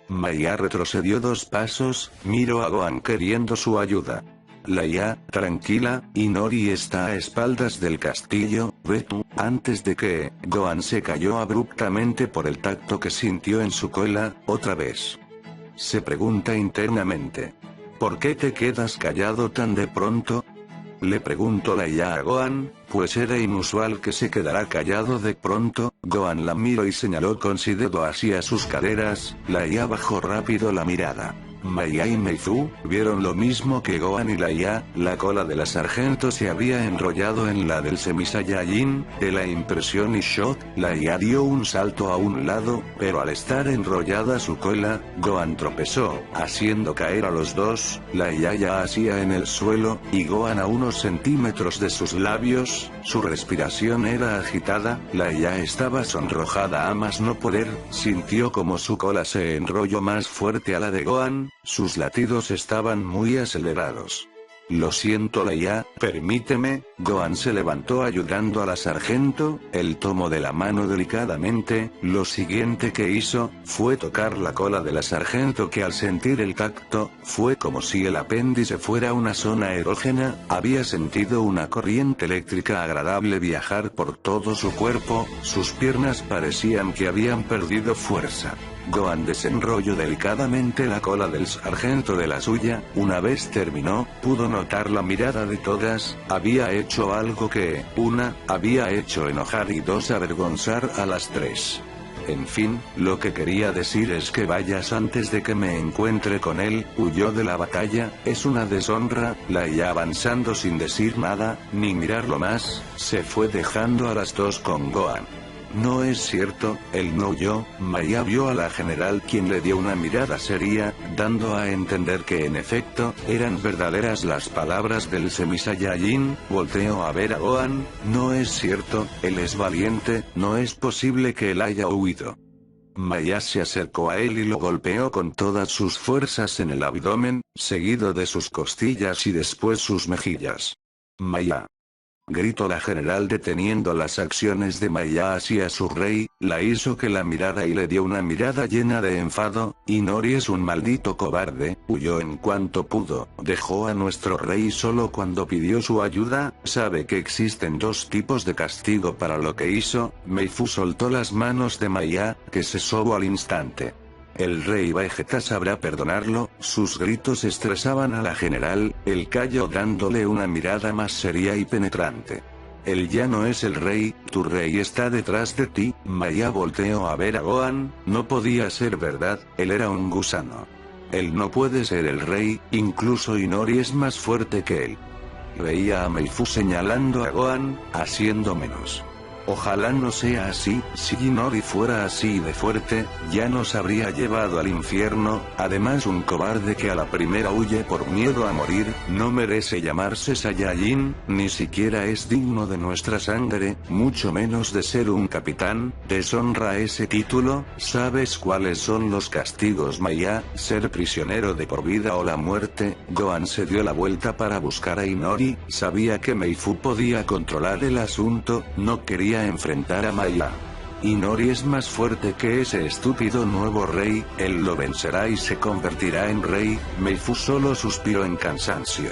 Maya retrocedió 2 pasos, miró a Gohan queriendo su ayuda. La IA, tranquila, Inori está a espaldas del castillo, ve tú. Antes de que, Gohan se cayó abruptamente por el tacto que sintió en su cola, otra vez. Se pregunta internamente. ¿Por qué te quedas callado tan de pronto? Le preguntó la IA a Gohan, pues era inusual que se quedara callado de pronto. Gohan la miró y señaló con su dedo hacia sus caderas, la IA bajó rápido la mirada. Maya y Meizu vieron lo mismo que Gohan y la IA, la cola de la sargento se había enrollado en la del Semi-Saiyajin. De la impresión y shock, la IA dio un salto a un lado, pero al estar enrollada su cola, Gohan tropezó, haciendo caer a los dos. La IA ya hacía en el suelo, y Gohan a unos centímetros de sus labios. Su respiración era agitada, la IA estaba sonrojada a más no poder, sintió como su cola se enrolló más fuerte a la de Gohan. Sus latidos estaban muy acelerados. Lo siento, la IA, permíteme. Gohan se levantó ayudando a la sargento, él tomó de la mano delicadamente. Lo siguiente que hizo, fue tocar la cola de la sargento, que al sentir el tacto, fue como si el apéndice fuera una zona erógena. Había sentido una corriente eléctrica agradable viajar por todo su cuerpo, sus piernas parecían que habían perdido fuerza. Gohan desenrolló delicadamente la cola del sargento de la suya. Una vez terminó, pudo notar la mirada de todas. Había hecho algo que, 1, había hecho enojar y 2, avergonzar a las 3. En fin, lo que quería decir es que vayas antes de que me encuentre con él. Huyó de la batalla, es una deshonra. La IA, avanzando sin decir nada, ni mirarlo más, se fue dejando a las 2 con Gohan. No es cierto, él no huyó. Maya vio a la general, quien le dio una mirada seria, dando a entender que en efecto, eran verdaderas las palabras del Semi-Saiyajin. Volteó a ver a Gohan. No es cierto, él es valiente, no es posible que él haya huido. Maya se acercó a él y lo golpeó con todas sus fuerzas en el abdomen, seguido de sus costillas y después sus mejillas. Maya, gritó la general deteniendo las acciones de Maya hacia su rey, la hizo que la mirara y le dio una mirada llena de enfado. Inori es un maldito cobarde, huyó en cuanto pudo, dejó a nuestro rey solo cuando pidió su ayuda. Sabe que existen 2 tipos de castigo para lo que hizo. Meifu soltó las manos de Maya, que se sobó al instante. El rey Vegeta sabrá perdonarlo. Sus gritos estresaban a la general, el Kaio dándole una mirada más seria y penetrante. Él ya no es el rey, tu rey está detrás de ti. Maya volteó a ver a Gohan, no podía ser verdad, él era un gusano. Él no puede ser el rey, incluso Inori es más fuerte que él. Veía a Meifu señalando a Gohan, haciendo menos. Ojalá no sea así, si Inori fuera así de fuerte, ya nos habría llevado al infierno. Además, un cobarde que a la primera huye por miedo a morir, no merece llamarse Saiyajin, ni siquiera es digno de nuestra sangre, mucho menos de ser un capitán. Deshonra ese título. ¿Sabes cuáles son los castigos Maya? Ser prisionero de por vida o la muerte. Gohan se dio la vuelta para buscar a Inori, sabía que Meifu podía controlar el asunto, no quería enfrentar a Maya. Inori es más fuerte que ese estúpido nuevo rey, él lo vencerá y se convertirá en rey. Meifu solo suspiró en cansancio.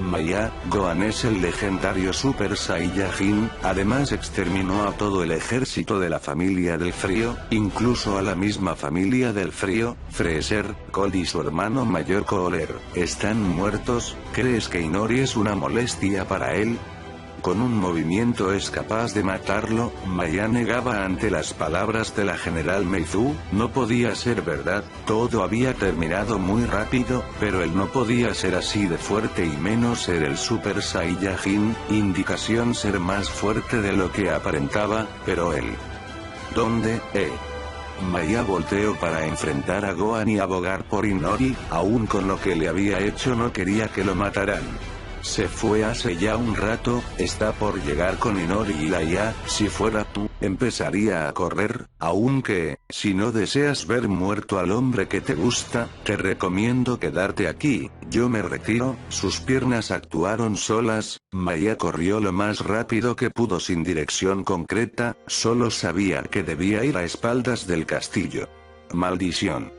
Maya, Gohan es el legendario Super Saiyajin, además exterminó a todo el ejército de la familia del frío, incluso a la misma familia del frío. Freezer, Cold y su hermano mayor Cooler, están muertos. ¿Crees que Inori es una molestia para él? Con un movimiento es capaz de matarlo. Maya negaba ante las palabras de la general Meifu, no podía ser verdad, todo había terminado muy rápido, pero él no podía ser así de fuerte y menos ser el Super Saiyajin, indicación ser más fuerte de lo que aparentaba, pero él... ¿Dónde? Maya volteó para enfrentar a Gohan y abogar por Inori, aún con lo que le había hecho no quería que lo mataran. Se fue hace ya un rato, está por llegar con Inori y Laia. Si fuera tú, empezaría a correr, aunque, si no deseas ver muerto al hombre que te gusta, te recomiendo quedarte aquí, yo me retiro. Sus piernas actuaron solas, Maya corrió lo más rápido que pudo sin dirección concreta, solo sabía que debía ir a espaldas del castillo. Maldición.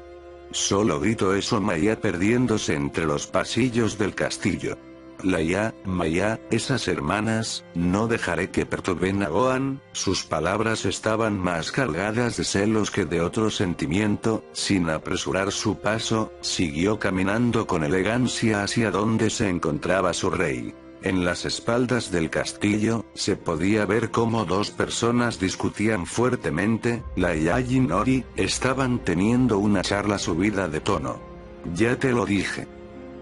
Solo gritó eso Maya perdiéndose entre los pasillos del castillo. Laia, Maya, esas hermanas, no dejaré que perturben a Gohan. Sus palabras estaban más cargadas de celos que de otro sentimiento. Sin apresurar su paso, siguió caminando con elegancia hacia donde se encontraba su rey. En las espaldas del castillo, se podía ver cómo dos personas discutían fuertemente. Laia y Inori estaban teniendo una charla subida de tono. Ya te lo dije.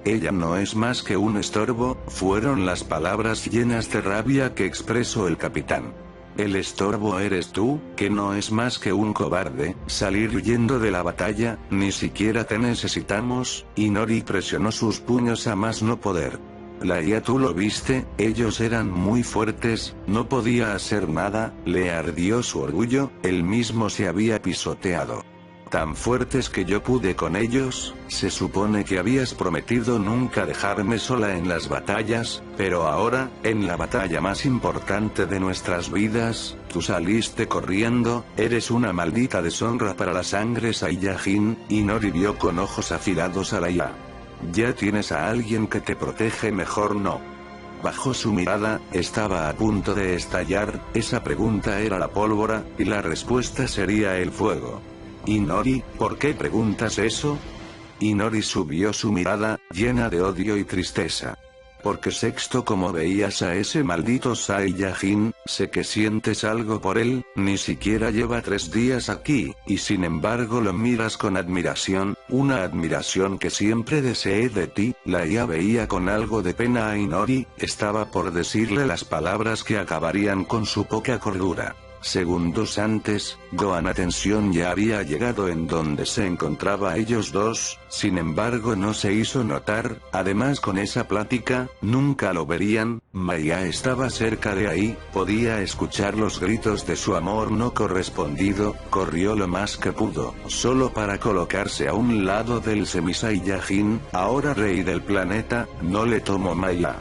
Ella no es más que un estorbo, fueron las palabras llenas de rabia que expresó el capitán. El estorbo eres tú, que no es más que un cobarde, salir huyendo de la batalla, ni siquiera te necesitamos. Inori presionó sus puños a más no poder. Laia, tú lo viste, ellos eran muy fuertes, no podía hacer nada, le ardió su orgullo, él mismo se había pisoteado. Tan fuertes que yo pude con ellos. Se supone que habías prometido nunca dejarme sola en las batallas, pero ahora, en la batalla más importante de nuestras vidas, tú saliste corriendo. Eres una maldita deshonra para la sangre Saiyajin. Inori vio con ojos afilados a Laia. Ya tienes a alguien que te protege, mejor no. Bajo su mirada, estaba a punto de estallar. Esa pregunta era la pólvora, y la respuesta sería el fuego. Inori, ¿por qué preguntas eso? Inori subió su mirada, llena de odio y tristeza. Porque Sexto, como veías a ese maldito Saiyajin, sé que sientes algo por él, ni siquiera lleva 3 días aquí, y sin embargo lo miras con admiración, una admiración que siempre deseé de ti. Laia veía con algo de pena a Inori, estaba por decirle las palabras que acabarían con su poca cordura. Segundos antes, Gohan Atención ya había llegado en donde se encontraba ellos dos, sin embargo no se hizo notar. Además, con esa plática, nunca lo verían. Maya estaba cerca de ahí, podía escuchar los gritos de su amor no correspondido. Corrió lo más que pudo, solo para colocarse a un lado del Semi Saiyajin, ahora rey del planeta. No le tomó Maya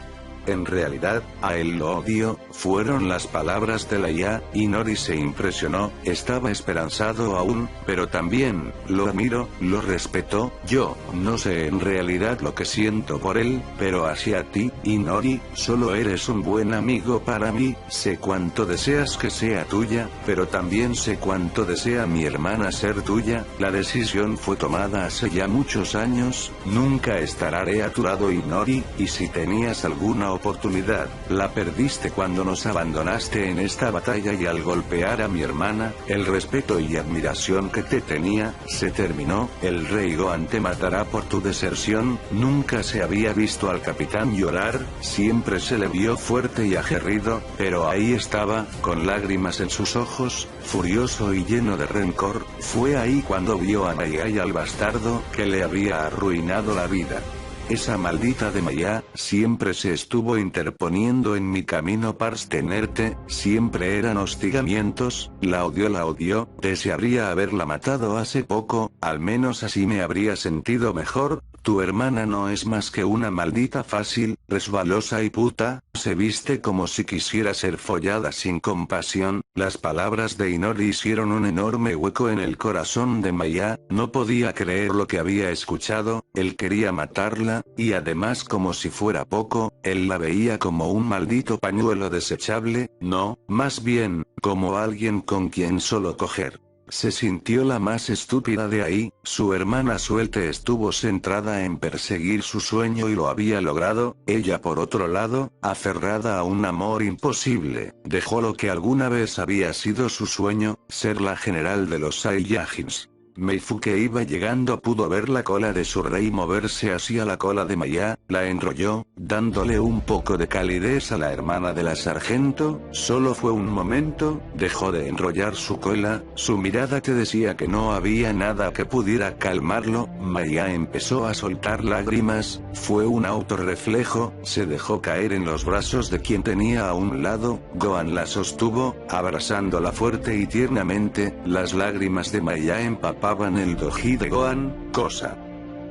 En realidad, a él lo odio, fueron las palabras de la IA, y Nori se impresionó, estaba esperanzado aún, pero también, lo admiro, lo respeto, yo, no sé en realidad lo que siento por él, pero hacia ti, Inori, solo eres un buen amigo para mí, sé cuánto deseas que sea tuya, pero también sé cuánto desea mi hermana ser tuya, la decisión fue tomada hace ya muchos años, nunca estaré a tu lado Inori, y si tenías alguna oportunidad, la perdiste cuando nos abandonaste en esta batalla y al golpear a mi hermana, el respeto y admiración que te tenía, se terminó, el rey Gohan te matará por tu deserción, nunca se había visto al capitán llorar, siempre se le vio fuerte y aguerrido, pero ahí estaba, con lágrimas en sus ojos, furioso y lleno de rencor, fue ahí cuando vio a Maya y al bastardo, que le había arruinado la vida. Esa maldita de Maya, siempre se estuvo interponiendo en mi camino para tenerte, siempre eran hostigamientos, la odió, desearía haberla matado hace poco, al menos así me habría sentido mejor, tu hermana no es más que una maldita fácil, resbalosa y puta, se viste como si quisiera ser follada sin compasión, las palabras de Inori hicieron un enorme hueco en el corazón de Maya, no podía creer lo que había escuchado, él quería matarla, y además como si fuera poco, él la veía como un maldito pañuelo desechable, no, más bien, como alguien con quien solo coger. Se sintió la más estúpida de ahí, su hermana Suelte estuvo centrada en perseguir su sueño y lo había logrado, ella por otro lado, aferrada a un amor imposible, dejó lo que alguna vez había sido su sueño, ser la general de los Saiyajins. Meifu que iba llegando pudo ver la cola de su rey moverse hacia la cola de Maya, la enrolló, dándole un poco de calidez a la hermana de la sargento, solo fue un momento, dejó de enrollar su cola, su mirada te decía que no había nada que pudiera calmarlo, Maya empezó a soltar lágrimas, fue un autorreflejo, se dejó caer en los brazos de quien tenía a un lado, Gohan la sostuvo, abrazándola fuerte y tiernamente, las lágrimas de Maya empapaban el doji de Gohan, cosa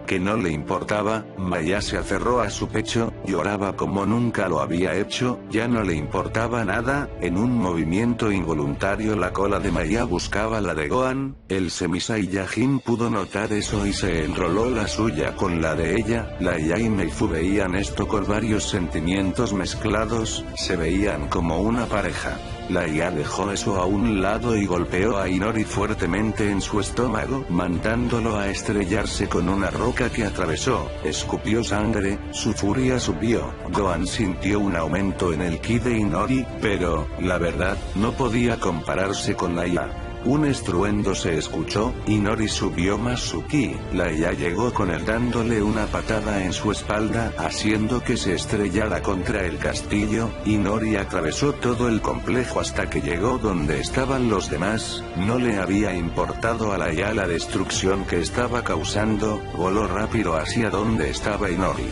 que no le importaba, Maya se aferró a su pecho, lloraba como nunca lo había hecho, ya no le importaba nada, en un movimiento involuntario la cola de Maya buscaba la de Gohan, el Semi-Saiyajin pudo notar eso y se enroló la suya con la de ella, la IA y Meifu veían esto con varios sentimientos mezclados, se veían como una pareja. La IA dejó eso a un lado y golpeó a Inori fuertemente en su estómago, mandándolo a estrellarse con una roca que atravesó, escupió sangre, su furia subió, Gohan sintió un aumento en el ki de Inori, pero, la verdad, no podía compararse con la IA. Un estruendo se escuchó, Inori subió más su ki, la IA llegó con él dándole una patada en su espalda, haciendo que se estrellara contra el castillo, Inori atravesó todo el complejo hasta que llegó donde estaban los demás, no le había importado a la IA la destrucción que estaba causando, voló rápido hacia donde estaba Inori.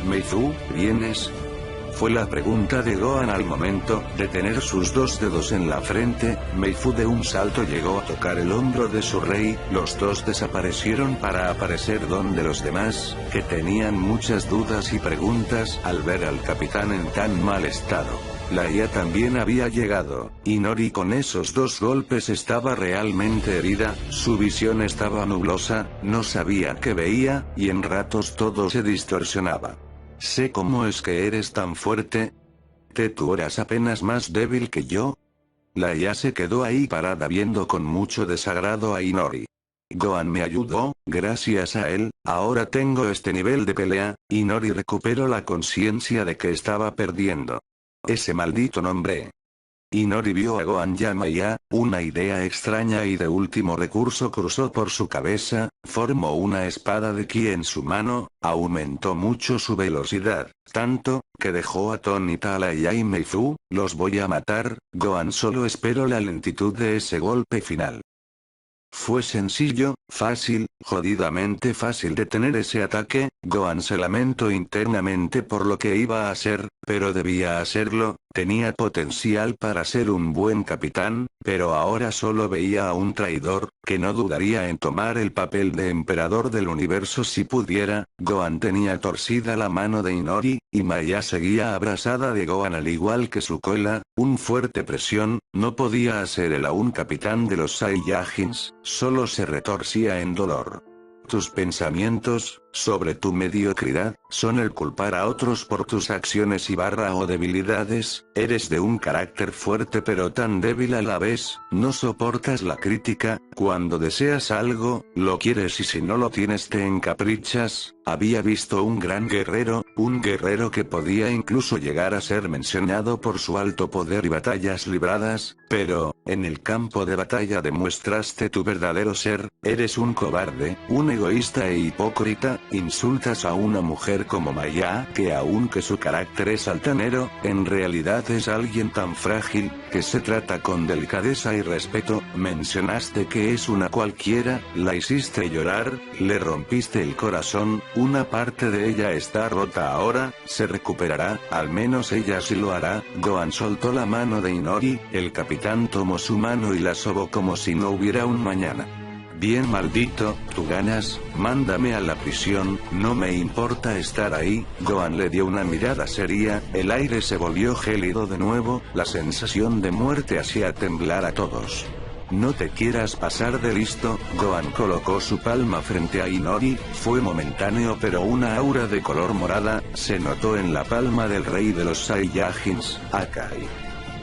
Meifu, ¿vienes? Fue la pregunta de Gohan al momento de tener sus dos dedos en la frente, Meifu de un salto llegó a tocar el hombro de su rey, los dos desaparecieron para aparecer donde los demás, que tenían muchas dudas y preguntas al ver al capitán en tan mal estado. La IA también había llegado, Inori con esos dos golpes estaba realmente herida, su visión estaba nublosa, no sabía qué veía, y en ratos todo se distorsionaba. Sé cómo es que eres tan fuerte. Tú eras apenas más débil que yo. La IA se quedó ahí parada viendo con mucho desagrado a Inori. Gohan me ayudó, gracias a él, ahora tengo este nivel de pelea, Inori recuperó la conciencia de que estaba perdiendo. Ese maldito nombre. Inori vio a Gohan y a Maya, una idea extraña y de último recurso cruzó por su cabeza, formó una espada de ki en su mano, aumentó mucho su velocidad, tanto, que dejó atónita a la IA y Meifu, los voy a matar, Gohan solo espero la lentitud de ese golpe final. Fue sencillo, fácil, jodidamente fácil detener ese ataque, Gohan se lamentó internamente por lo que iba a hacer, pero debía hacerlo, tenía potencial para ser un buen capitán, Pero ahora solo veía a un traidor, que no dudaría en tomar el papel de emperador del universo si pudiera. Gohan tenía torcida la mano de Inori, y Maya seguía abrazada de Gohan al igual que su cola. Un fuerte presión, no podía ser el aún capitán de los Saiyajins, solo se retorcía en dolor. Tus pensamientos, sobre tu mediocridad, son el culpar a otros por tus acciones o debilidades. Eres de un carácter fuerte pero tan débil a la vez, no soportas la crítica. Cuando deseas algo, lo quieres y si no lo tienes te encaprichas. Había visto un guerrero que podía incluso llegar a ser mencionado por su alto poder y batallas libradas, pero, en el campo de batalla demuestraste tu verdadero ser. Eres un cobarde, un egoísta e hipócrita. Insultas a una mujer como Maya, que aunque su carácter es altanero, en realidad es alguien tan frágil, que se trata con delicadeza y respeto. Mencionaste que es una cualquiera, la hiciste llorar, le rompiste el corazón. Una parte de ella está rota ahora, se recuperará, al menos ella sí lo hará. Gohan soltó la mano de Inori, el capitán tomó su mano y la sobó como si no hubiera un mañana. Bien maldito, tú ganas, mándame a la prisión, no me importa estar ahí. Gohan le dio una mirada seria, el aire se volvió gélido de nuevo, la sensación de muerte hacía temblar a todos. No te quieras pasar de listo. Gohan colocó su palma frente a Inori, fue momentáneo pero una aura de color morada, se notó en la palma del rey de los Saiyajins, Akai.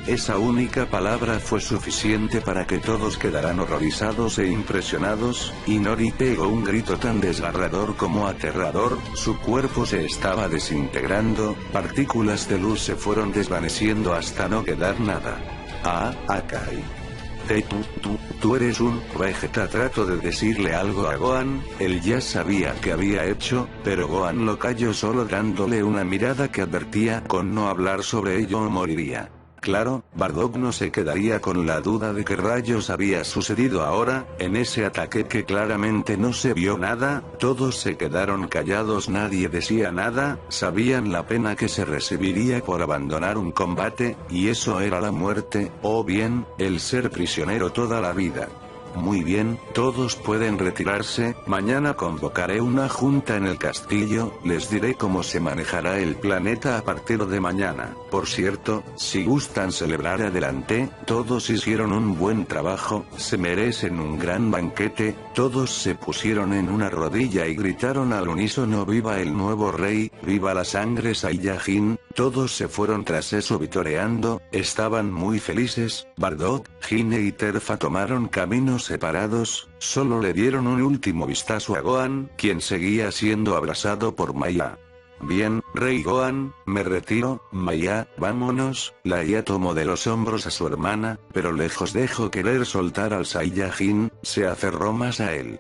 Esa única palabra fue suficiente para que todos quedaran horrorizados e impresionados. Inori pegó un grito tan desgarrador como aterrador, su cuerpo se estaba desintegrando, partículas de luz se fueron desvaneciendo hasta no quedar nada. Ah, Akai. Tú eres un Vegeta. Trató de decirle algo a Gohan, él ya sabía qué había hecho, pero Gohan lo calló solo dándole una mirada que advertía con no hablar sobre ello o moriría. Claro, Bardock no se quedaría con la duda de qué rayos había sucedido ahora. En ese ataque que claramente no se vio nada, todos se quedaron callados, nadie decía nada, sabían la pena que se recibiría por abandonar un combate, y eso era la muerte, o bien, el ser prisionero toda la vida. Muy bien, todos pueden retirarse. Mañana convocaré una junta en el castillo, les diré cómo se manejará el planeta a partir de mañana. Por cierto, si gustan celebrar adelante, todos hicieron un buen trabajo, se merecen un gran banquete. Todos se pusieron en una rodilla y gritaron al unísono: ¡Viva el nuevo rey! ¡Viva la sangre Saiyajin! Todos se fueron tras eso vitoreando, estaban muy felices. Bardock, Gine y Terfa tomaron caminos separados, solo le dieron un último vistazo a Gohan, quien seguía siendo abrazado por Maya. Bien, Rey Gohan, me retiro. Maya, vámonos. Laia tomó de los hombros a su hermana, pero lejos dejó querer soltar al Saiyajin, se aferró más a él.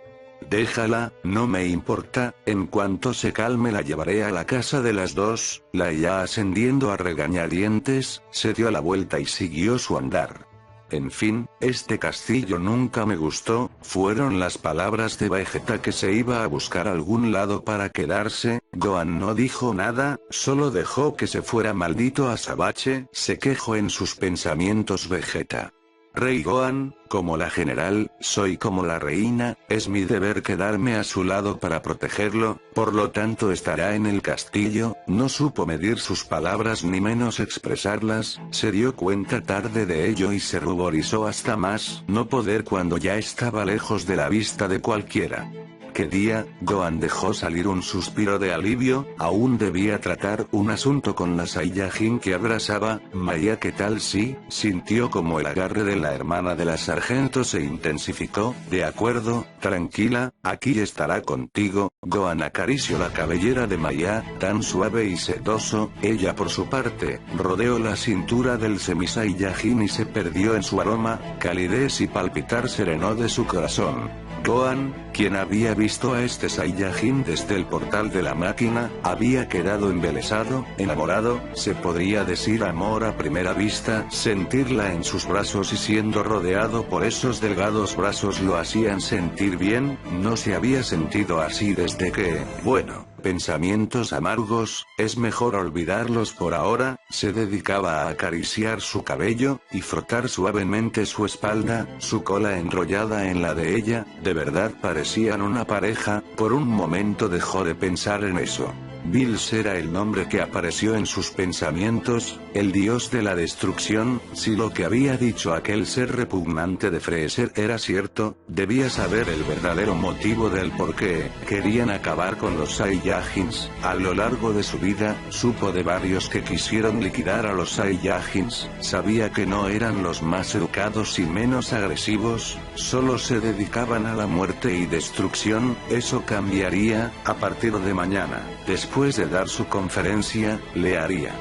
Déjala, no me importa, en cuanto se calme la llevaré a la casa de las dos. Laia, ascendiendo a regañadientes, se dio la vuelta y siguió su andar. En fin, este castillo nunca me gustó, fueron las palabras de Vegeta, que se iba a buscar algún lado para quedarse. Gohan no dijo nada, solo dejó que se fuera. Maldito azabache, se quejó en sus pensamientos Vegeta. Rey Gohan, como la general, soy como la reina, es mi deber quedarme a su lado para protegerlo, por lo tanto estará en el castillo. No supo medir sus palabras ni menos expresarlas, se dio cuenta tarde de ello y se ruborizó hasta más no poder cuando ya estaba lejos de la vista de cualquiera. ¿Qué día? Gohan dejó salir un suspiro de alivio, aún debía tratar un asunto con la Saiyajin que abrazaba. Maya, ¿qué tal si? Sintió como el agarre de la hermana de la sargento se intensificó. De acuerdo, tranquila, aquí estará contigo. Gohan acarició la cabellera de Maya, tan suave y sedoso. Ella por su parte, rodeó la cintura del semi-Saiyajin y se perdió en su aroma, calidez y palpitar sereno de su corazón. Gohan, quien había visto a este Saiyajin desde el portal de la máquina, había quedado embelesado, enamorado, se podría decir amor a primera vista. Sentirla en sus brazos y siendo rodeado por esos delgados brazos lo hacían sentir bien, no se había sentido así desde que, bueno, pensamientos amargos, es mejor olvidarlos por ahora. Se dedicaba a acariciar su cabello, y frotar suavemente su espalda, su cola enrollada en la de ella. De verdad parecían una pareja. Por un momento dejó de pensar en eso. Bills era el nombre que apareció en sus pensamientos, el dios de la destrucción. Si lo que había dicho aquel ser repugnante de Freezer era cierto, debía saber el verdadero motivo del por qué querían acabar con los Saiyajins. A lo largo de su vida, supo de varios que quisieron liquidar a los Saiyajins. Sabía que no eran los más educados y menos agresivos, solo se dedicaban a la muerte y destrucción. Eso cambiaría a partir de mañana. Después de dar su conferencia, le haría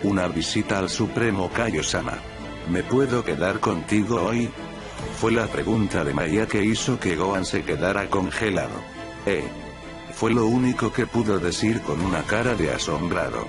una visita al Supremo Kaiosama. ¿Me puedo quedar contigo hoy? Fue la pregunta de Maya que hizo que Gohan se quedara congelado. Fue lo único que pudo decir con una cara de asombrado.